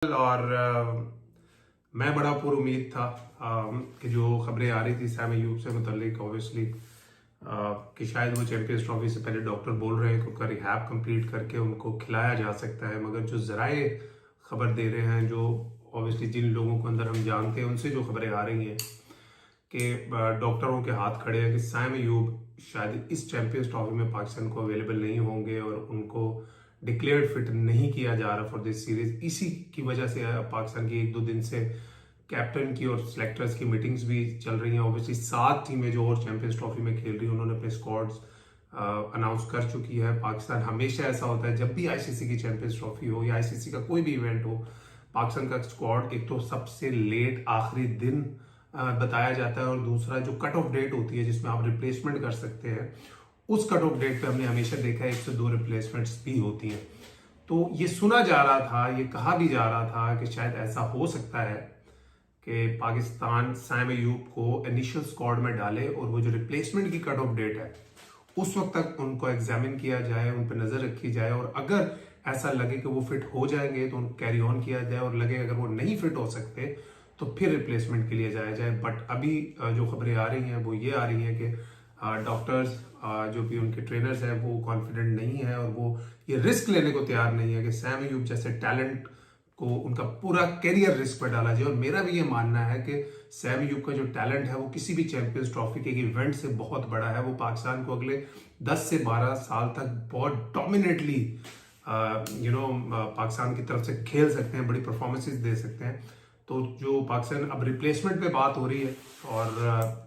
और मैं बड़ा पुरुमीद था कि जो खबरें आ रही थी सैम अयूब से मुतल्लिक ऑब्वियसली कि शायद वो चैंपियंस ट्रॉफी से पहले डॉक्टर बोल रहे हैं कि उनका रिहैब कंप्लीट करके उनको खिलाया जा सकता है, मगर जो ज़राए खबर दे रहे हैं, जो ऑब्वियसली जिन लोगों को अंदर हम जानते हैं उनसे जो खबरें आ रही हैं कि डॉक्टरों के हाथ खड़े हैं कि सैम अयूब शायद इस चैंपियंस ट्रॉफी में पाकिस्तान को अवेलेबल नहीं होंगे और उनको डिक्लेयर्ड फिट नहीं किया जा रहा फॉर दिस सीरीज। इसी की वजह से पाकिस्तान की एक दो दिन से कैप्टन की और सिलेक्टर्स की मीटिंग्स भी चल रही हैं। ऑब्वियसली 7 टीमें जो और चैंपियंस ट्रॉफी में खेल रही हैं उन्होंने अपने स्क्वाड्स अनाउंस कर चुकी है। पाकिस्तान हमेशा ऐसा होता है जब भी आईसीसी की चैंपियंस ट्रॉफी हो या आईसीसी का कोई भी इवेंट हो, पाकिस्तान का स्क्वाड एक तो सबसे लेट आखिरी दिन बताया जाता है और दूसरा जो कट ऑफ डेट होती है जिसमें आप रिप्लेसमेंट कर सकते हैं, उस कट ऑफ डेट पे हमने हमेशा देखा है 1 से 2 रिप्लेसमेंट्स भी होती हैं। तो ये सुना जा रहा था, ये कहा भी जा रहा था कि शायद ऐसा हो सकता है कि पाकिस्तान सैम अयूब को इनिशियल स्क्वाड में डाले और वो जो रिप्लेसमेंट की कट ऑफ डेट है उस वक्त तक उनको एग्जामिन किया जाए, उन पर नजर रखी जाए और अगर ऐसा लगे कि वो फिट हो जाएंगे तो उनको कैरी ऑन किया जाए और लगे अगर वो नहीं फिट हो सकते तो फिर रिप्लेसमेंट के लिए जाया जाए। बट अभी जो खबरें आ रही हैं वो ये आ रही हैं कि डॉक्टर्स जो भी उनके ट्रेनर्स हैं वो कॉन्फिडेंट नहीं है और वो ये रिस्क लेने को तैयार नहीं है कि सैम अयूब जैसे टैलेंट को उनका पूरा करियर रिस्क पर डाला जाए। और मेरा भी ये मानना है कि सैम अयूब का जो टैलेंट है वो किसी भी चैंपियंस ट्रॉफी के इवेंट से बहुत बड़ा है। वो पाकिस्तान को अगले 10 से 12 साल तक बहुत डोमिनेटली पाकिस्तान की तरफ से खेल सकते हैं, बड़ी परफॉर्मेंसेस दे सकते हैं। तो जो पाकिस्तान अब रिप्लेसमेंट पे बात हो रही है और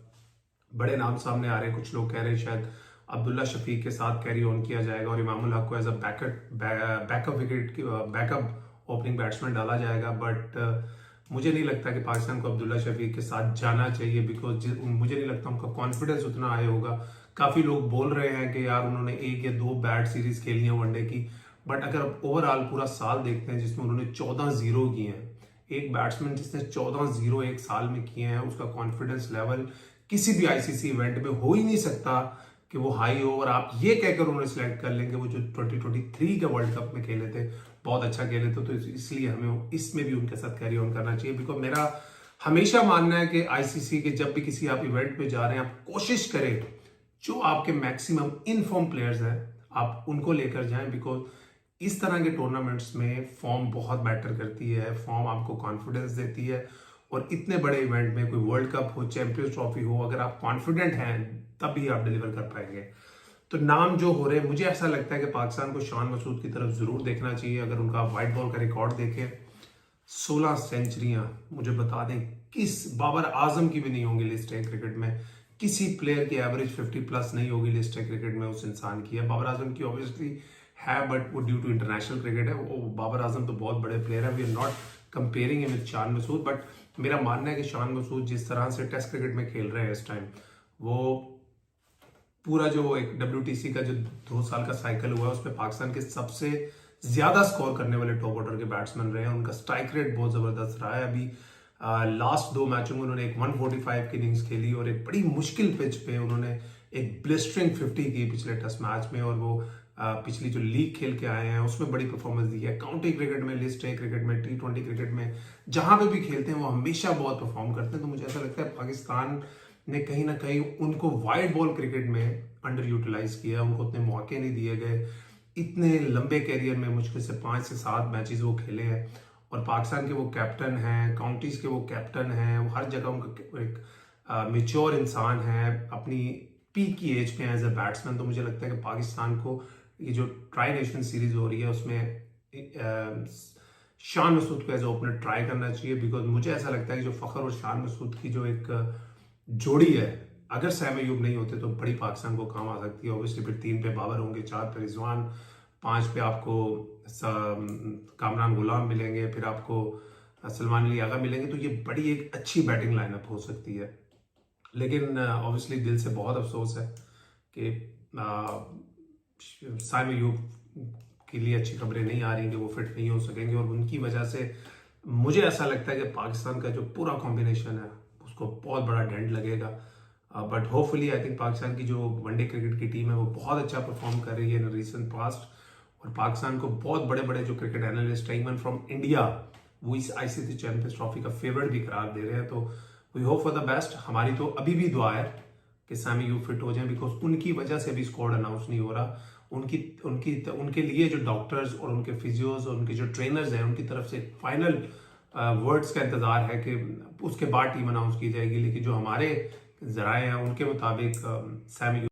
बड़े नाम सामने आ रहे हैं, कुछ लोग कह रहे हैं शायद अब्दुल्ला शफीक के साथ कैरी ऑन किया जाएगा और इमामुल हक को as a backup opening batsman डाला जाएगा। बट मुझे नहीं लगता कि पाकिस्तान को अब्दुल्ला शफीक के साथ जाना चाहिए, बिकॉज मुझे नहीं लगता उनका कॉन्फिडेंस उतना आया होगा। काफी लोग बोल रहे हैं कि यार उन्होंने 1 या 2 बैड सीरीज खेली है वनडे की, बट अगर ओवरऑल पूरा साल देखते हैं जिसमें उन्होंने 14-0 किए हैं, एक बैट्समैन जिसने 14-0 एक साल में किए हैं उसका कॉन्फिडेंस लेवल किसी भी आईसीसी इवेंट में हो ही नहीं सकता कि वो हाई हो। और आप ये कहकर उन्होंने सिलेक्ट कर लेंगे वो जो 2023 के वर्ल्ड कप में खेले थे बहुत अच्छा खेले थे, तो इसलिए हमें इसमें भी उनके साथ कैरी ऑन करना चाहिए। बिकॉज मेरा हमेशा मानना है कि आईसीसी के जब भी किसी आप इवेंट में जा रहे हैं आप कोशिश करें जो आपके मैक्सिमम इनफॉर्म प्लेयर्स हैं आप उनको लेकर जाएं, बिकॉज इस तरह के टूर्नामेंट्स में फॉर्म बहुत मैटर करती है। फॉर्म आपको कॉन्फिडेंस देती है और इतने बड़े इवेंट में कोई वर्ल्ड कप हो, चैंपियंस ट्रॉफी हो, अगर आप कॉन्फिडेंट हैं तभी आप डिलीवर कर पाएंगे। तो नाम जो हो रहे हैं, मुझे ऐसा लगता है कि पाकिस्तान को शान मसूद की तरफ जरूर देखना चाहिए। अगर उनका वाइट बॉल का रिकॉर्ड देखें 16 सेंचुरियां, मुझे बता दें किस बाबर आजम की भी नहीं होंगी लिस्ट है क्रिकेट में, किसी प्लेयर की एवरेज 50 प्लस नहीं होगी लिस्ट है क्रिकेट में उस इंसान की है। बाबर आजम की ऑब्वियसली है बट वो ड्यू टू इंटरनेशनल क्रिकेट है। वो बाबर आजम तो बहुत बड़े प्लेयर है, we are not comparing him with Shan Masood, but मेरा मानना है कि शान मसूद जिस तरह से टेस्ट क्रिकेट में खेल रहे हैं इस टाइम, वो पूरा जो एक WTC का जो 2 साल का साइकिल हुआ है उसमें पाकिस्तान के सबसे ज्यादा स्कोर करने वाले टॉप ऑर्डर के बैट्समैन रहे हैं। उनका स्ट्राइक रेट बहुत जबरदस्त रहा है। अभी लास्ट 2 मैचों में उन्होंने एक 145 की इनिंग्स खेली और एक बड़ी मुश्किल पिच पे उन्होंने एक ब्लिस्टरिंग 50 की पिछले टेस्ट मैच में, और वो पिछली जो लीग खेल के आए हैं उसमें बड़ी परफॉर्मेंस दी है। काउंटी क्रिकेट में, लिस्ट ए क्रिकेट में, T20 क्रिकेट में, जहां पे भी खेलते हैं वो हमेशा बहुत परफॉर्म करते हैं। तो मुझे ऐसा लगता है पाकिस्तान ने कहीं ना कहीं उनको वाइड बॉल क्रिकेट में अंडर यूटिलाइज किया, उनको उतने मौके नहीं दिए गए। इतने लंबे कैरियर में मुश्किल से 5 से 7 मैचेस वो खेले हैं और पाकिस्तान के वो कैप्टन हैं, काउंटीज के वो कैप्टन हैं, वो हर जगह उनका एक मेच्योर इंसान है अपनी पीक की एज में एज ए बैट्समैन। तो मुझे लगता है कि पाकिस्तान को ये जो ट्राई नेशन सीरीज हो रही है उसमें शान मसूद को एज ओपनर ट्राई करना चाहिए, बिकॉज मुझे ऐसा लगता है कि जो फखर और शान मसूद की जो एक जोड़ी है, अगर सैम अयूब नहीं होते तो बड़ी पाकिस्तान को काम आ सकती है। ऑब्वियसली फिर 3 पे बाबर होंगे, 4 पे रिजवान, 5 पे आपको कामरान गुलाम मिलेंगे, फिर आपको सलमान अली आगा मिलेंगे। तो ये बड़ी एक अच्छी बैटिंग लाइनअप हो सकती है। लेकिन ऑब्वियसली दिल से बहुत अफसोस है कि सैम अयूब के लिए अच्छी खबरें नहीं आ रही कि वो फिट नहीं हो सकेंगे और उनकी वजह से मुझे ऐसा लगता है कि पाकिस्तान का जो पूरा कॉम्बिनेशन है उसको बहुत बड़ा डेंट लगेगा। But hopefully I think Pakistan की जो वनडे क्रिकेट की टीम है वो बहुत अच्छा परफॉर्म कर रही है इन रिसेंट पास्ट, और पाकिस्तान को बहुत बड़े बड़े जो क्रिकेट एनालिस्ट है इवन फ्रॉम इंडिया वो इस आईसीसी चैंपियंस ट्रॉफी का फेवरेट भी करार दे रहे हैं। तो we hope for the best. हमारी तो अभी भी दुआ है कि सैमी यूब फिट हो जाए, बिकॉज उनकी वजह से अभी स्क्वाड अनाउंस नहीं हो रहा। उनकी उनकी उनके लिए जो डॉक्टर्स और उनके फिजियोज और उनके जो ट्रेनर्स हैं उनकी तरफ से फाइनल वर्ड्स का इंतजार है कि उसके बाद टीम अनाउंस की जाएगी। लेकिन जो हमारे जराए हैं उनके मुताबिक सैमी